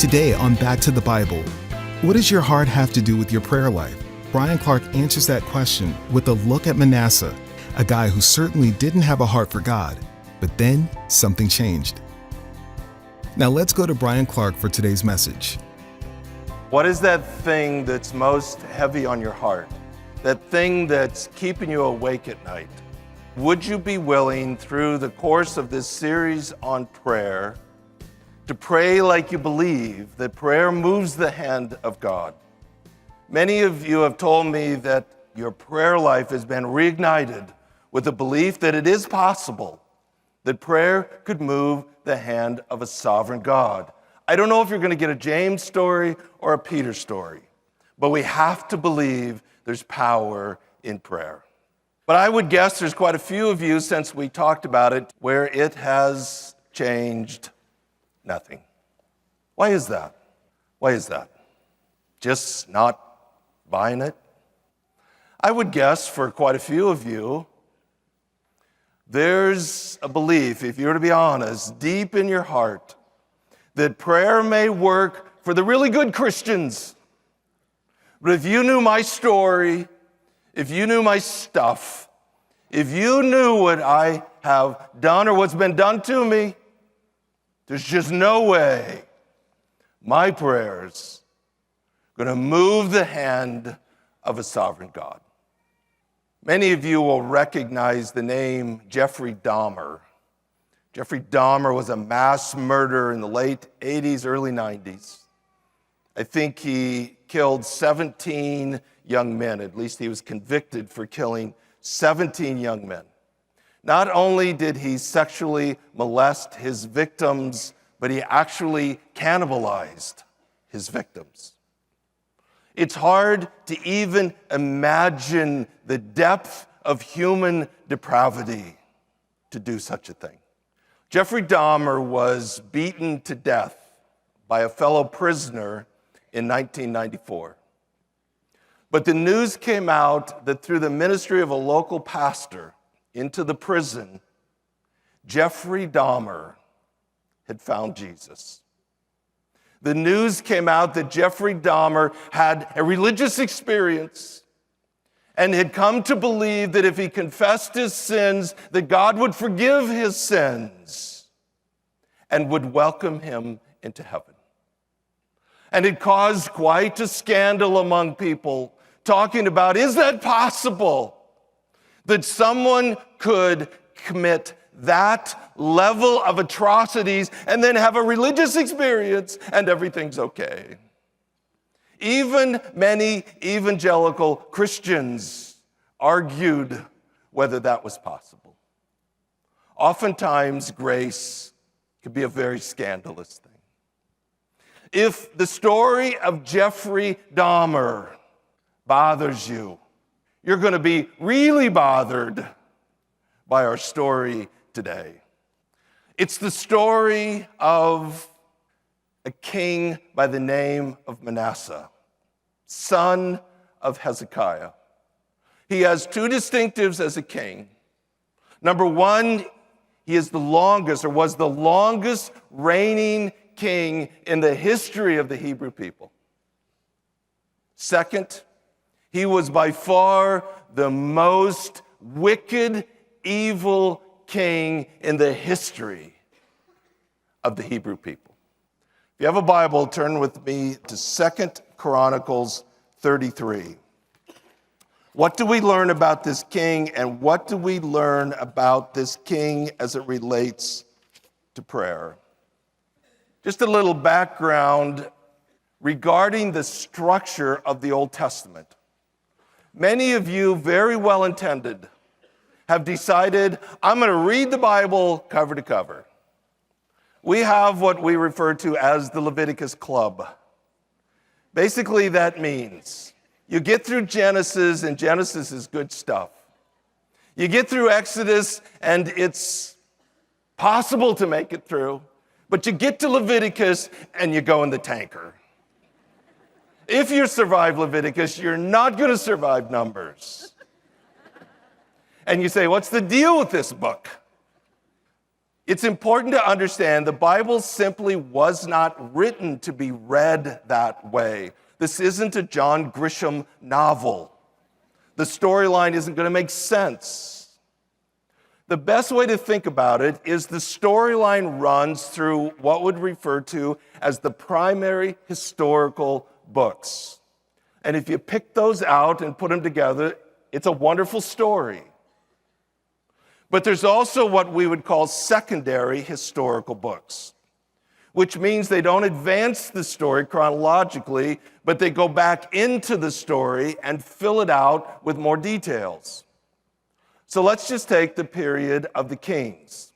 Today on Back to the Bible, what does your heart have to do with your prayer life? Bryan Clark answers that question with a look at Manasseh, a guy who certainly didn't have a heart for God, but then something changed. Now let's go to Bryan Clark for today's message. What is that thing that's most heavy on your heart? That thing that's keeping you awake at night? Would you be willing, through the course of this series on prayer, to pray like you believe that prayer moves the hand of God? Many of you have told me that your prayer life has been reignited with the belief that it is possible that prayer could move the hand of a sovereign God. I don't know if you're going to get a James story or a Peter story, but we have to believe there's power in prayer. But I would guess there's quite a few of you, since we talked about it, where it has changed nothing. Why is that? Why is that? Just not buying it? I would guess for quite a few of you, there's a belief, if you were to be honest, deep in your heart, that prayer may work for the really good Christians. But if you knew my story, if you knew my stuff, if you knew what I have done or what's been done to me, there's just no way my prayers are going to move the hand of a sovereign God. Many of you will recognize the name Jeffrey Dahmer. Jeffrey Dahmer was a mass murderer in the late 80s, early 90s. I think he killed 17 young men. At least he was convicted for killing 17 young men. Not only did he sexually molest his victims, but he actually cannibalized his victims. It's hard to even imagine the depth of human depravity to do such a thing. Jeffrey Dahmer was beaten to death by a fellow prisoner in 1994. But the news came out that through the ministry of a local pastor into the prison, Jeffrey Dahmer had found Jesus. The news came out that Jeffrey Dahmer had a religious experience and had come to believe that if he confessed his sins, that God would forgive his sins and would welcome him into heaven. And it caused quite a scandal among people talking about, is that possible that someone could commit that level of atrocities and then have a religious experience and everything's okay? Even many evangelical Christians argued whether that was possible. Oftentimes, grace could be a very scandalous thing. If the story of Jeffrey Dahmer bothers you, you're going to be really bothered by our story today. It's the story of a king by the name of Manasseh, son of Hezekiah. He has two distinctives as a king. Number one, he is the longest, or was the longest reigning king in the history of the Hebrew people. Second, he was by far the most wicked, evil king in the history of the Hebrew people. If you have a Bible, turn with me to 2 Chronicles 33. What do we learn about this king, and what do we learn about this king as it relates to prayer? Just a little background regarding the structure of the Old Testament. Many of you, very well-intended, have decided, I'm going to read the Bible cover to cover. We have what we refer to as the Leviticus Club. Basically, that means you get through Genesis, and Genesis is good stuff. You get through Exodus, and it's possible to make it through, but you get to Leviticus, and you go in the tanker. If you survive Leviticus, you're not going to survive Numbers. And you say, what's the deal with this book? It's important to understand the Bible simply was not written to be read that way. This isn't a John Grisham novel. The storyline isn't going to make sense. The best way to think about it is the storyline runs through what would refer to as the primary historical books. And if you pick those out and put them together, it's a wonderful story. But there's also what we would call secondary historical books, which means they don't advance the story chronologically, but they go back into the story and fill it out with more details. So let's just take the period of the kings.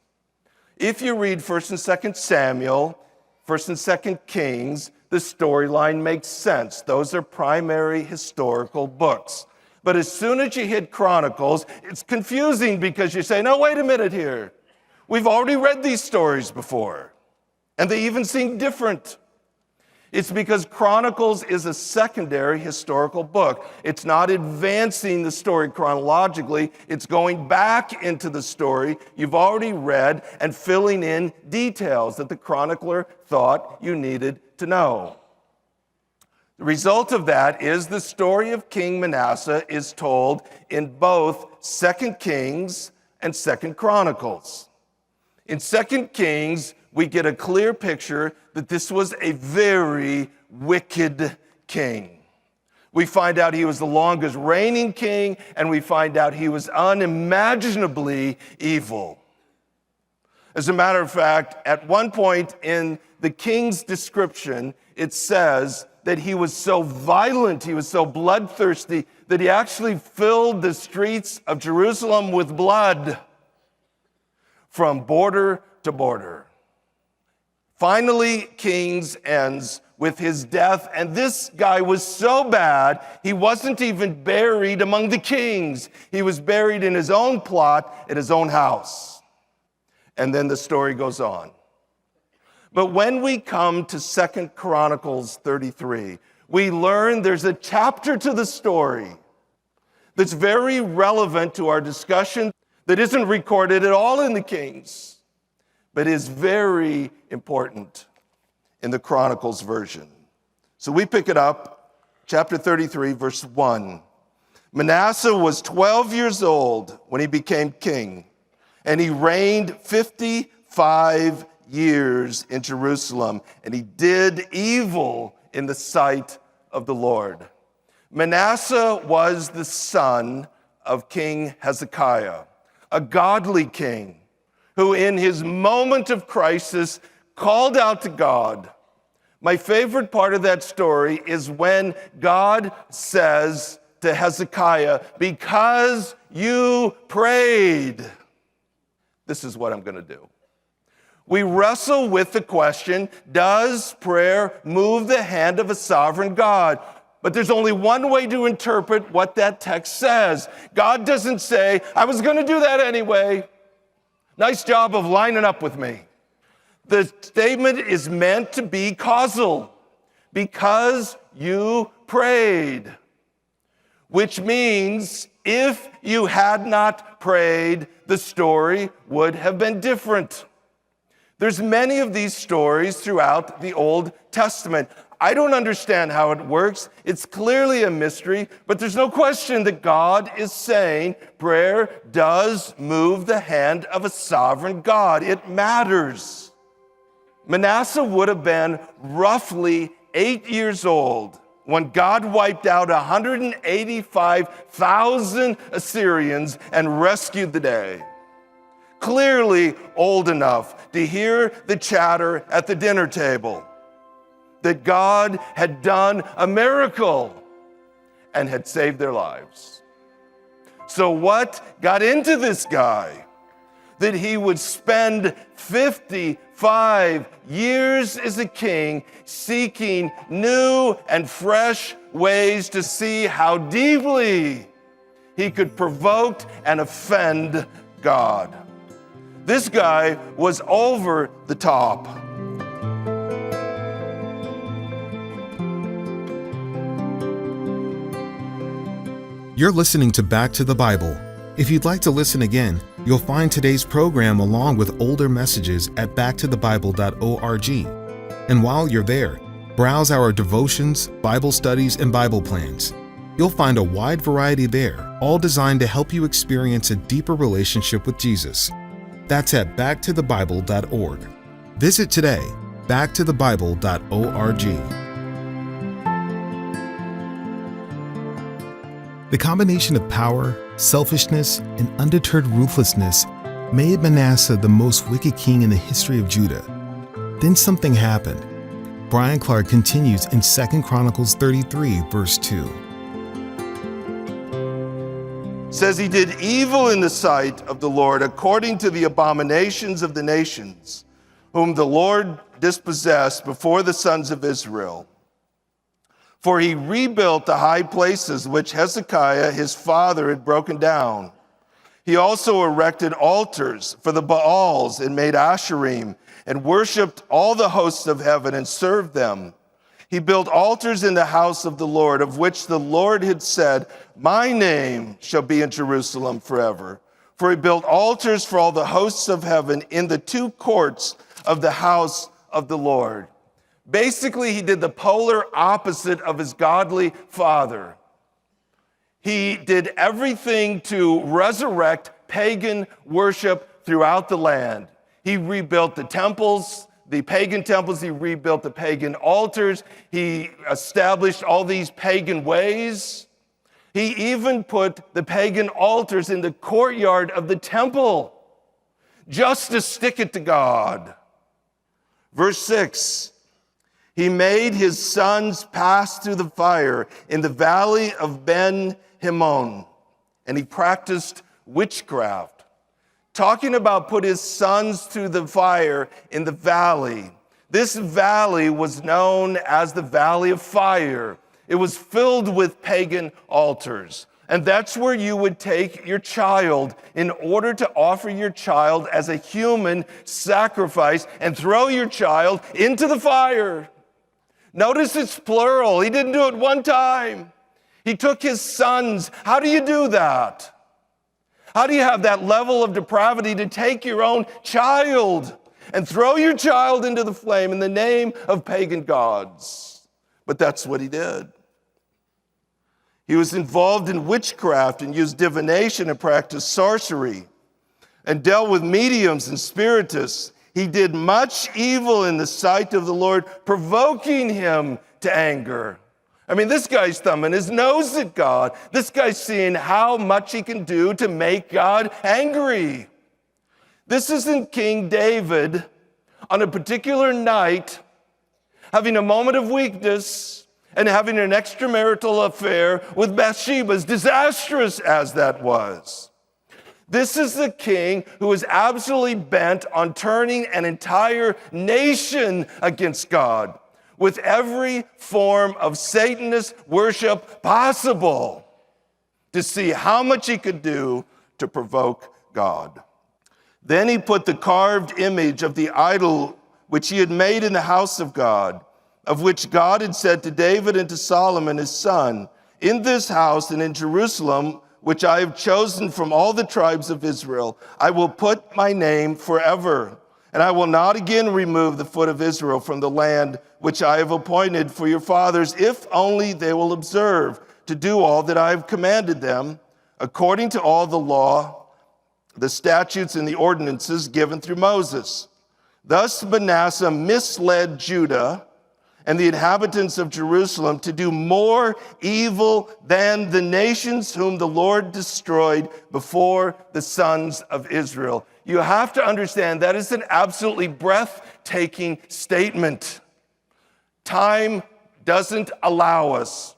If you read 1st and 2nd Samuel, 1st and 2nd Kings, the storyline makes sense. Those are primary historical books. But as soon as you hit Chronicles, it's confusing because you say, no, wait a minute here. We've already read these stories before, and they even seem different. It's because Chronicles is a secondary historical book. It's not advancing the story chronologically. It's going back into the story you've already read and filling in details that the chronicler thought you needed to know. The result of that is the story of King Manasseh is told in both 2 Kings and 2 Chronicles. In 2 Kings, we get a clear picture that this was a very wicked king. We find out he was the longest reigning king, and we find out he was unimaginably evil. As a matter of fact, at one point in the king's description, it says that he was so violent, he was so bloodthirsty, that he actually filled the streets of Jerusalem with blood from border to border. Finally, Kings ends with his death, and this guy was so bad, he wasn't even buried among the kings. He was buried in his own plot at his own house. And then the story goes on. But when we come to 2 Chronicles 33, we learn there's a chapter to the story that's very relevant to our discussion, that isn't recorded at all in the Kings, but is very important in the Chronicles version. So we pick it up, chapter 33, verse 1. Manasseh was 12 years old when he became king, and he reigned 55 years in Jerusalem, and he did evil in the sight of the Lord. Manasseh was the son of King Hezekiah, a godly king who in his moment of crisis called out to God. My favorite part of that story is when God says to Hezekiah, because you prayed, this is what I'm going to do. We wrestle with the question, does prayer move the hand of a sovereign God? But there's only one way to interpret what that text says. God doesn't say, I was going to do that anyway. Nice job of lining up with me. The statement is meant to be causal, because you prayed, which means if you had not prayed, the story would have been different. There's many of these stories throughout the Old Testament. I don't understand how it works. It's clearly a mystery, but there's no question that God is saying prayer does move the hand of a sovereign God. It matters. Manasseh would have been roughly 8 years old when God wiped out 185,000 Assyrians and rescued the day. Clearly old enough to hear the chatter at the dinner table that God had done a miracle and had saved their lives. So what got into this guy that he would spend 55 years as a king seeking new and fresh ways to see how deeply he could provoke and offend God? This guy was over the top. You're listening to Back to the Bible. If you'd like to listen again, You'll find today's program along with older messages at backtothebible.org. And while you're there, browse our devotions, Bible studies, and Bible plans. You'll find a wide variety there, all designed to help you experience a deeper relationship with Jesus. That's at backtothebible.org. Visit today, backtothebible.org. The combination of power, selfishness, and undeterred ruthlessness made Manasseh the most wicked king in the history of Judah. Then something happened. Bryan Clark continues in 2 Chronicles 33, verse 2. Says he did evil in the sight of the Lord according to the abominations of the nations, whom the Lord dispossessed before the sons of Israel. For he rebuilt the high places which Hezekiah his father had broken down. He also erected altars for the Baals and made Asherim and worshiped all the hosts of heaven and served them. He built altars in the house of the Lord, of which the Lord had said, "My name shall be in Jerusalem forever." For he built altars for all the hosts of heaven in the two courts of the house of the Lord. Basically, he did the polar opposite of his godly father. He did everything to resurrect pagan worship throughout the land. He rebuilt the temples, the pagan temples. He rebuilt the pagan altars. He established all these pagan ways. He even put the pagan altars in the courtyard of the temple just to stick it to God. Verse 6, he made his sons pass through the fire in the valley of Ben-Hinnom, and he practiced witchcraft. Talking about put his sons through the fire in the valley. This valley was known as the Valley of Fire. It was filled with pagan altars. And that's where you would take your child in order to offer your child as a human sacrifice and throw your child into the fire. Notice it's plural. He didn't do it one time. He took his sons. How do you do that? How do you have that level of depravity to take your own child and throw your child into the flame in the name of pagan gods? But that's what he did. He was involved in witchcraft and used divination and practiced sorcery and dealt with mediums and spiritists. He did much evil in the sight of the Lord, provoking him to anger. I mean, this guy's thumbing his nose at God. This guy's seeing how much he can do to make God angry. This isn't King David on a particular night having a moment of weakness and having an extramarital affair with Bathsheba, as disastrous as that was. This is the king who is absolutely bent on turning an entire nation against God, with every form of Satanist worship possible, to see how much he could do to provoke God. Then he put the carved image of the idol which he had made in the house of God, of which God had said to David and to Solomon his son, "In this house and in Jerusalem, which I have chosen from all the tribes of Israel, I will put my name forever. And I will not again remove the foot of Israel from the land which I have appointed for your fathers, if only they will observe to do all that I have commanded them, according to all the law, the statutes, and the ordinances given through Moses." Thus Manasseh misled Judah and the inhabitants of Jerusalem to do more evil than the nations whom the Lord destroyed before the sons of Israel. You have to understand that is an absolutely breathtaking statement. Time doesn't allow us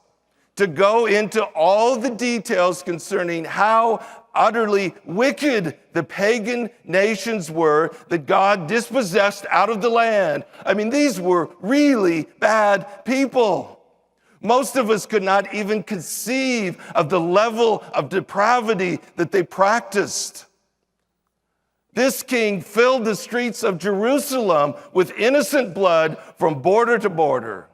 to go into all the details concerning how utterly wicked the pagan nations were that God dispossessed out of the land. I mean, these were really bad people. Most of us could not even conceive of the level of depravity that they practiced. This king filled the streets of Jerusalem with innocent blood from border to border.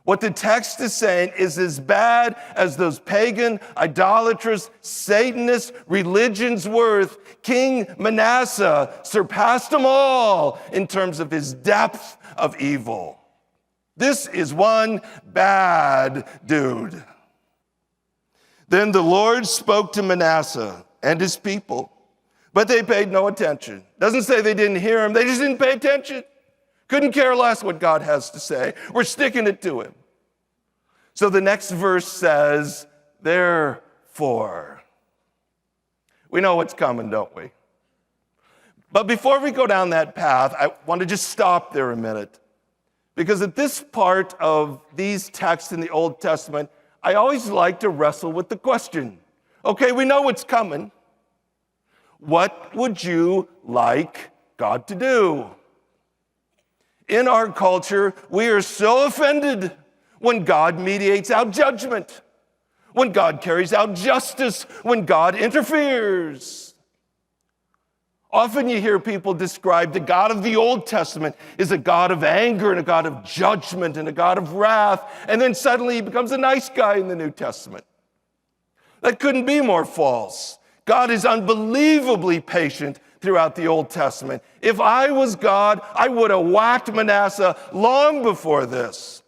What the text is saying is as bad as those pagan, idolatrous, Satanist religions were, King Manasseh surpassed them all in terms of his depth of evil. This is one bad dude. Then the Lord spoke to Manasseh and his people, but they paid no attention. Doesn't say they didn't hear him, they just didn't pay attention. Couldn't care less what God has to say. We're sticking it to him. So the next verse says, therefore. We know what's coming, don't we? But before we go down that path, I want to just stop there a minute. Because at this part of these texts in the Old Testament, I always like to wrestle with the question. Okay, we know what's coming. What would you like God to do? In our culture, we are so offended when God mediates out judgment, when God carries out justice, when God interferes. Often you hear people describe the God of the Old Testament as a God of anger and a God of judgment and a God of wrath, and then suddenly he becomes a nice guy in the New Testament. That couldn't be more false. God is unbelievably patient throughout the Old Testament. If I was God, I would have whacked Manasseh long before this.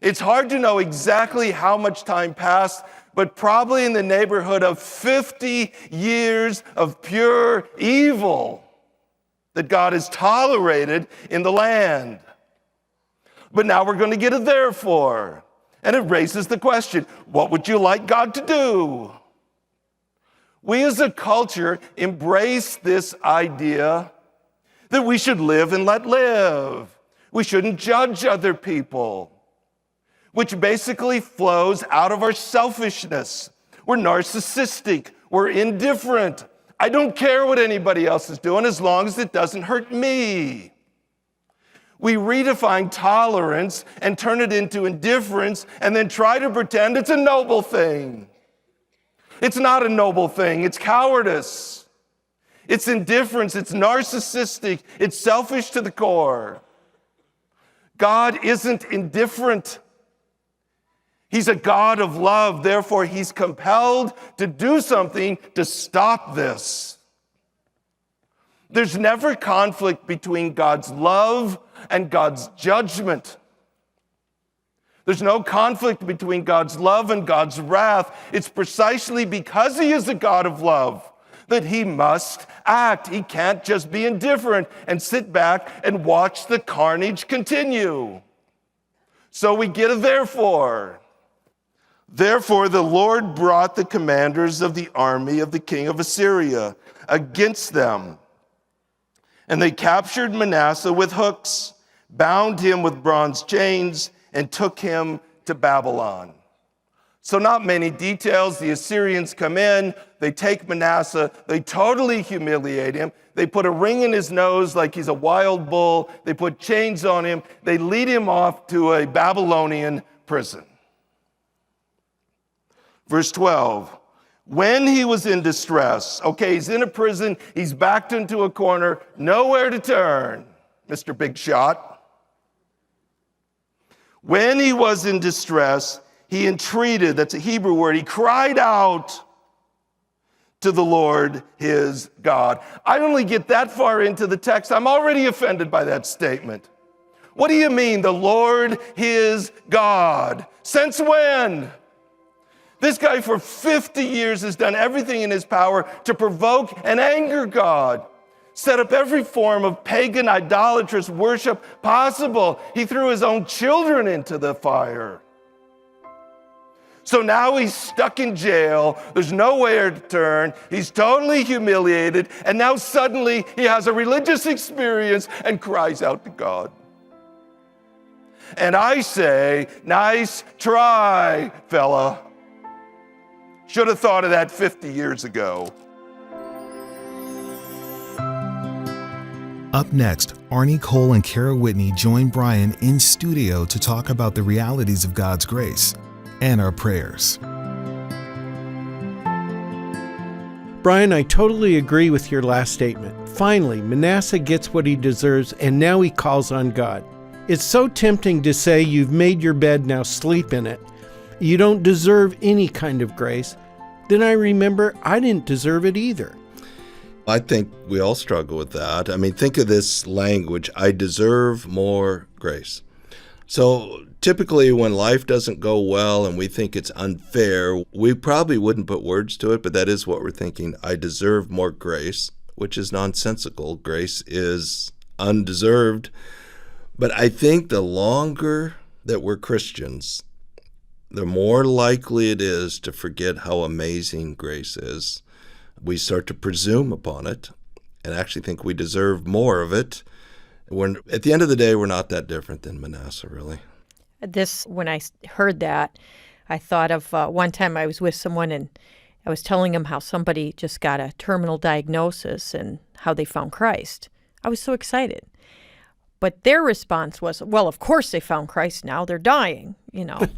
It's hard to know exactly how much time passed, but probably in the neighborhood of 50 years of pure evil that God has tolerated in the land. But now we're going to get a therefore. And it raises the question, what would you like God to do? We as a culture embrace this idea that we should live and let live. We shouldn't judge other people, which basically flows out of our selfishness. We're narcissistic. We're indifferent. I don't care what anybody else is doing as long as it doesn't hurt me. We redefine tolerance and turn it into indifference and then try to pretend it's a noble thing. It's not a noble thing. It's cowardice. It's indifference. It's narcissistic. It's selfish to the core. God isn't indifferent. He's a God of love. Therefore, he's compelled to do something to stop this. There's never conflict between God's love and God's judgment. There's no conflict between God's love and God's wrath. It's precisely because he is a God of love that he must act. He can't just be indifferent and sit back and watch the carnage continue. So we get a therefore. Therefore, the Lord brought the commanders of the army of the king of Assyria against them. And they captured Manasseh with hooks, bound him with bronze chains, and took him to Babylon. So not many details. The Assyrians come in, they take Manasseh, they totally humiliate him. They put a ring in his nose like he's a wild bull. They put chains on him. They lead him off to a Babylonian prison. Verse 12, when he was in distress, okay, he's in a prison, he's backed into a corner, nowhere to turn, Mr. Big Shot. When he was in distress, he entreated, that's a Hebrew word, he cried out to the Lord his God. I only get that far into the text, I'm already offended by that statement. What do you mean, the Lord his God? Since when? This guy for 50 years has done everything in his power to provoke and anger God. Set up every form of pagan, idolatrous worship possible. He threw his own children into the fire. So now he's stuck in jail. There's nowhere to turn. He's totally humiliated. And now suddenly he has a religious experience and cries out to God. And I say, nice try, fella. Should have thought of that 50 years ago. Up next, Arnie Cole and Cara Whitney join Bryan in studio to talk about the realities of God's grace and our prayers. Bryan, I totally agree with your last statement. Finally, Manasseh gets what he deserves, and now he calls on God. It's so tempting to say you've made your bed, now sleep in it. You don't deserve any kind of grace. Then I remember I didn't deserve it either. I think we all struggle with that. I mean, think of this language, I deserve more grace. So typically when life doesn't go well and we think it's unfair, we probably wouldn't put words to it, but that is what we're thinking. I deserve more grace, which is nonsensical. Grace is undeserved. But I think the longer that we're Christians, the more likely it is to forget how amazing grace is. We start to presume upon it and actually think we deserve more of it. At the end of the day, we're not that different than Manasseh, really. When I heard that, I thought of one time I was with someone and I was telling them how somebody just got a terminal diagnosis and how they found Christ. I was so excited. But their response was, well, of course they found Christ now. They're dying,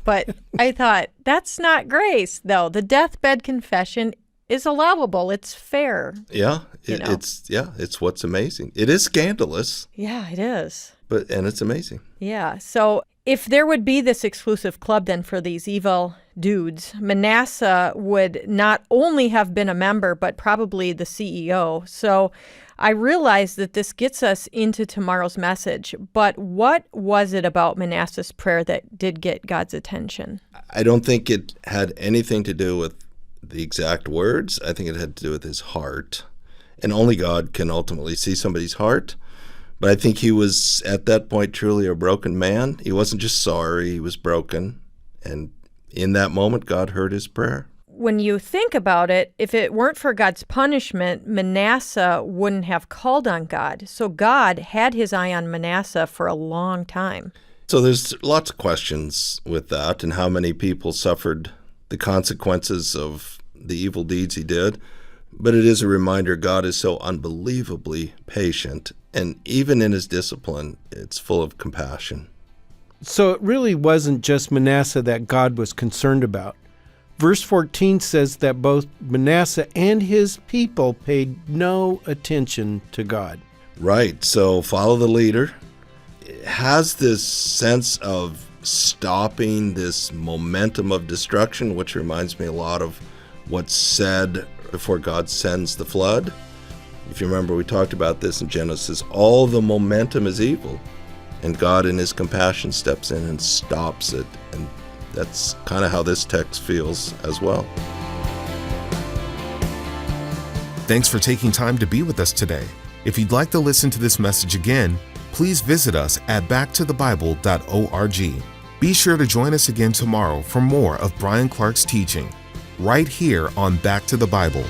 But I thought, that's not grace, though. The deathbed confession is allowable. It's fair. Yeah, it's what's amazing. It is scandalous. Yeah, it is. And it's amazing. Yeah. So if there would be this exclusive club then for these evil dudes, Manasseh would not only have been a member, but probably the CEO. So I realize that this gets us into tomorrow's message, but what was it about Manasseh's prayer that did get God's attention? I don't think it had anything to do with the exact words. I think it had to do with his heart. And only God can ultimately see somebody's heart. But I think he was, at that point, truly a broken man. He wasn't just sorry, he was broken. And in that moment, God heard his prayer. When you think about it, if it weren't for God's punishment, Manasseh wouldn't have called on God. So God had his eye on Manasseh for a long time. So there's lots of questions with that and how many people suffered the consequences of the evil deeds he did. But it is a reminder God is so unbelievably patient. And even in his discipline, it's full of compassion. So it really wasn't just Manasseh that God was concerned about. Verse 14 says that both Manasseh and his people paid no attention to God. Right. So follow the leader. It has this sense of stopping this momentum of destruction, which reminds me a lot of what's said before God sends the flood. If you remember, we talked about this in Genesis. All the momentum is evil, and God in his compassion steps in and stops it. And that's kind of how this text feels as well. Thanks for taking time to be with us today. If you'd like to listen to this message again, please visit us at backtothebible.org. Be sure to join us again tomorrow for more of Bryan Clark's teaching, right here on Back to the Bible.